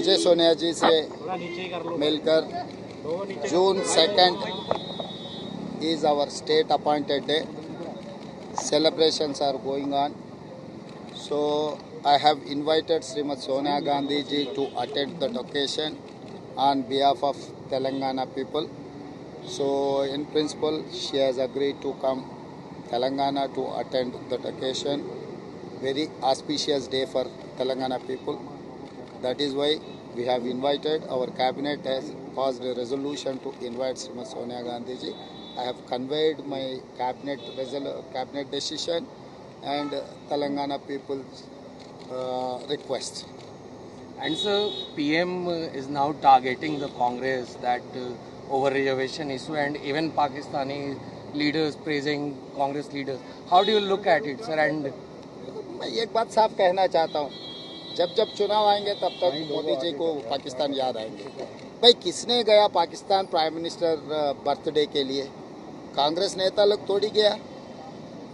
मुझे सोनिया जी से मिलकर जून 2 is our state appointed day. Celebrations are going on. So I have invited Srimati Sonia Gandhi ji to attend that occasion on behalf of Telangana people. So in principle she has agreed to come Telangana to attend that occasion. Very auspicious day for Telangana people. That is why we have invited, our cabinet has passed a resolution to invite Srimati Sonia Gandhi ji. I have conveyed my cabinet decision and Telangana people's request. And so PM is now targeting the Congress that over reservation issue, and even Pakistani leaders praising Congress leaders. How do you look at it, sir? And मैं एक बात साफ कहना चाहता हूँ, जब जब चुनाव आएंगे तब तक मोदी जी को पाकिस्तान याद आएंगे। भाई किसने गया पाकिस्तान प्राइम मिनिस्टर बर्थडे के लिए? कांग्रेस नेता लोग थोड़ी गया।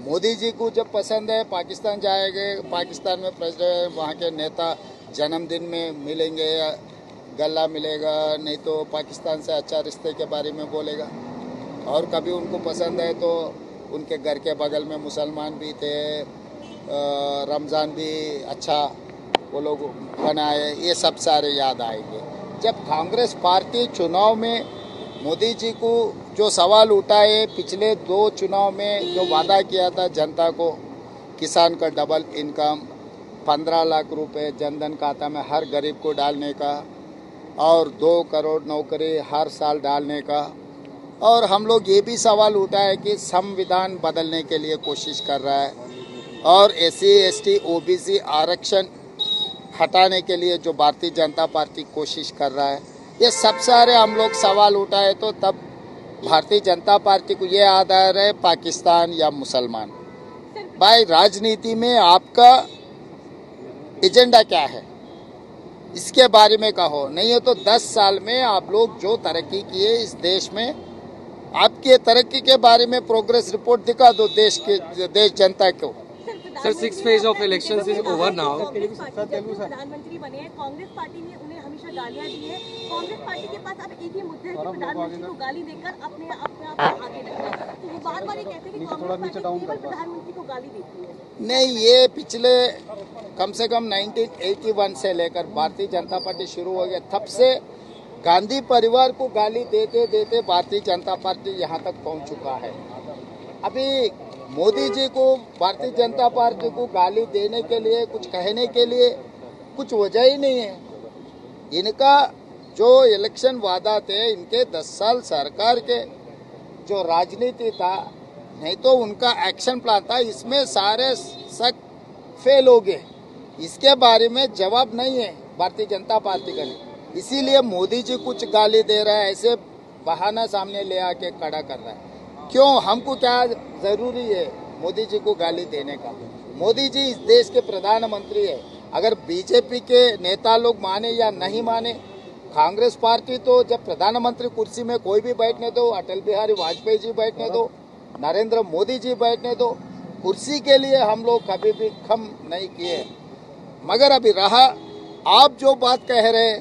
मोदी जी को जब पसंद है पाकिस्तान जाएंगे, पाकिस्तान में प्रेसिडेंट वहाँ के नेता जन्मदिन में मिलेंगे, गला मिलेगा, नहीं तो पाकिस्तान से अच्छा रिश्ते के बारे में बोलेगा। और कभी उनको पसंद है तो उनके घर के बगल में मुसलमान भी थे, रमज़ान भी अच्छा वो लोग बनाए, ये सब सारे याद आएंगे। जब कांग्रेस पार्टी चुनाव में मोदी जी को जो सवाल उठाए, पिछले 2 चुनाव में जो वादा किया था जनता को, किसान का डबल इनकम, 15 लाख रुपए जनधन खाता में हर गरीब को डालने का, और 2 करोड़ नौकरी हर साल डालने का, और हम लोग ये भी सवाल उठाए कि संविधान बदलने के लिए कोशिश कर रहा है, और SC ST OBC आरक्षण हटाने के लिए जो भारतीय जनता पार्टी कोशिश कर रहा है, ये सब सारे हम लोग सवाल उठाए तो तब भारतीय जनता पार्टी को ये आधार है पाकिस्तान या मुसलमान। भाई राजनीति में आपका एजेंडा क्या है, इसके बारे में कहो। नहीं है तो 10 साल में आप लोग जो तरक्की किए इस देश में, आपके तरक्की के बारे में प्रोग्रेस रिपोर्ट दिखा दो देश जनता को। Sir 6th phase of elections is over now. प्रधानमंत्री बने हैं, कांग्रेस पार्टी ने उन्हें हमेशा गालियां दी है। कांग्रेस पार्टी के पास अब एक ही मुद्दा है कि प्रधानमंत्री को गाली देकर अपने आप आगे रखना है। तो वो बार-बार ये कहते हैं कि कांग्रेस पार्टी केवल प्रधानमंत्री को गाली देती है। नहीं, ये पिछले कम से कम 1981 से लेकर भारतीय जनता पार्टी शुरू हो गया, तब से गांधी परिवार को गाली देते देते भारतीय जनता पार्टी यहाँ तक पहुँच चुका है। अभी मोदी जी को भारतीय जनता पार्टी को गाली देने के लिए, कुछ कहने के लिए कुछ वजह ही नहीं है। इनका जो इलेक्शन वादा थे, इनके 10 साल सरकार के जो राजनीति था, नहीं तो उनका एक्शन प्लान था, इसमें सारे शक फेल हो गए। इसके बारे में जवाब नहीं है भारतीय जनता पार्टी का, इसीलिए मोदी जी कुछ गाली दे रहा है, ऐसे बहाना सामने ले आके खड़ा कर रहा है। क्यों, हमको क्या जरूरी है मोदी जी को गाली देने का? मोदी जी इस देश के प्रधानमंत्री है। अगर बीजेपी के नेता लोग माने या नहीं माने, कांग्रेस पार्टी तो जब प्रधानमंत्री कुर्सी में कोई भी बैठने दो, अटल बिहारी वाजपेयी जी बैठने दो, नरेंद्र मोदी जी बैठने दो, कुर्सी के लिए हम लोग कभी भी कम नहीं किए। मगर अभी रहा, आप जो बात कह रहे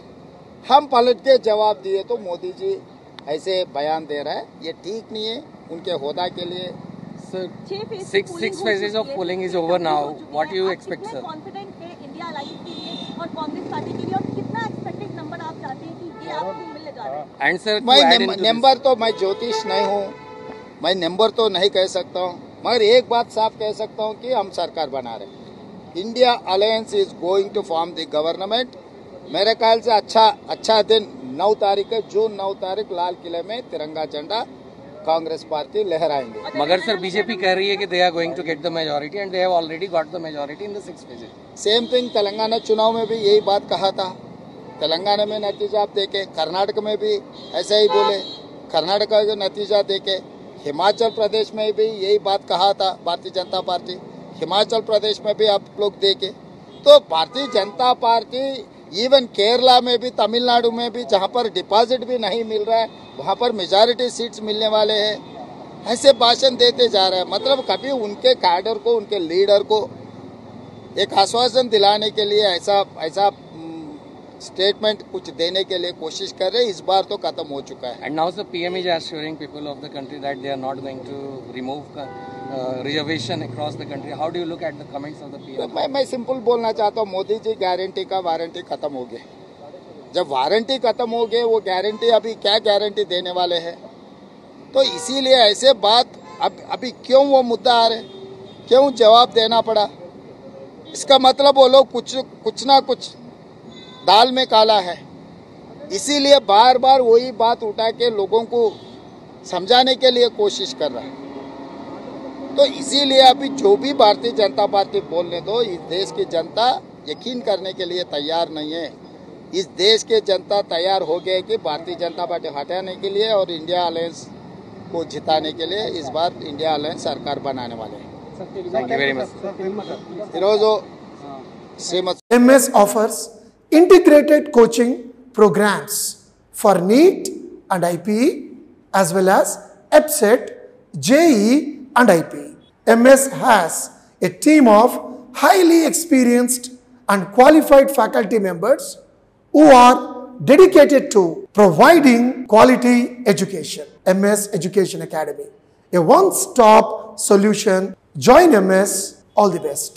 हम पलट के जवाब दिए तो मोदी जी ऐसे बयान दे रहा है, ये ठीक नहीं है उनके होदा के लिए। Sir, 6 phases of polling is over now. What do you expect, sir? Confident है इंडिया अलायंस के लिए और कांग्रेस पार्टी के लिए, और कितना एक्सपेक्टेड नंबर आप चाहते हैं कि ये आपको मिलने जा रहा है? And sir, मैं नंबर तो, मैं ज्योतिष नहीं हूँ, मैं नंबर तो नहीं कह सकता हूँ, मगर एक बात साफ कह सकता हूँ कि हम सरकार बना रहे हैं। India alliance is going to form the government. मेरे ख्याल से अच्छा दिन 9 तारीख है, जून 9 तारीख लाल किले में तिरंगा झंडा कांग्रेस पार्टी लहराएंगे। मगर सर बीजेपी कह रही है कि they are going to get the majority and they have already got the majority in the 6th phase। Same thing Telangana चुनाव में भी यही बात कहा था। तेलंगाना में नतीजा आप देखे, कर्नाटक में भी ऐसा ही बोले, कर्नाटक का जो नतीजा देखे, हिमाचल प्रदेश में भी यही बात कहा था भारतीय जनता पार्टी, हिमाचल प्रदेश में भी आप लोग देखे। तो भारतीय जनता पार्टी इवन केरला में भी, तमिलनाडु में भी, जहां पर डिपॉजिट भी नहीं मिल रहा है, वहां पर मेजॉरिटी सीट्स मिलने वाले हैं, ऐसे भाषण देते जा रहे हैं। मतलब कभी उनके कैडर को, उनके लीडर को एक आश्वासन दिलाने के लिए ऐसा स्टेटमेंट कुछ देने के लिए कोशिश कर रहे हैं। इस बार तो खत्म हो चुका है। And now the PM is assuring people of the country that they are not going to remove reservation across the country. How do you look at the comments of the तो PM? मैं simple बोलना चाहता हूँ, Modi ji guarantee का warranty खत्म हो गए। जब वारंटी खत्म हो गए, वो गारंटी अभी क्या गारंटी देने वाले हैं? तो इसीलिए ऐसे बात अभी क्यों वो मुद्दा आ रहे, क्यों जवाब देना पड़ा? इसका मतलब वो लोग कुछ ना कुछ दाल में काला है, इसीलिए बार बार वही बात उठा के लोगों को समझाने के लिए कोशिश कर रहा है। तो इसीलिए अभी जो भी भारतीय जनता पार्टी बोलने दो, इस देश की जनता यकीन करने के लिए तैयार नहीं है। इस देश की जनता तैयार हो गए कि भारतीय जनता पार्टी हटाने के लिए और इंडिया अलायंस को जिताने के लिए इस बार इंडिया अलायंस सरकार बनाने वाले हैं। Thank you very much. ఈరోజు శ్రీమతి MS offers integrated coaching programs for NEET and IPE as well as EPSET, JEE and IPE. MS has a team of highly experienced and qualified faculty members who are dedicated to providing quality education. MS Education Academy, a one-stop solution. Join MS. All the best.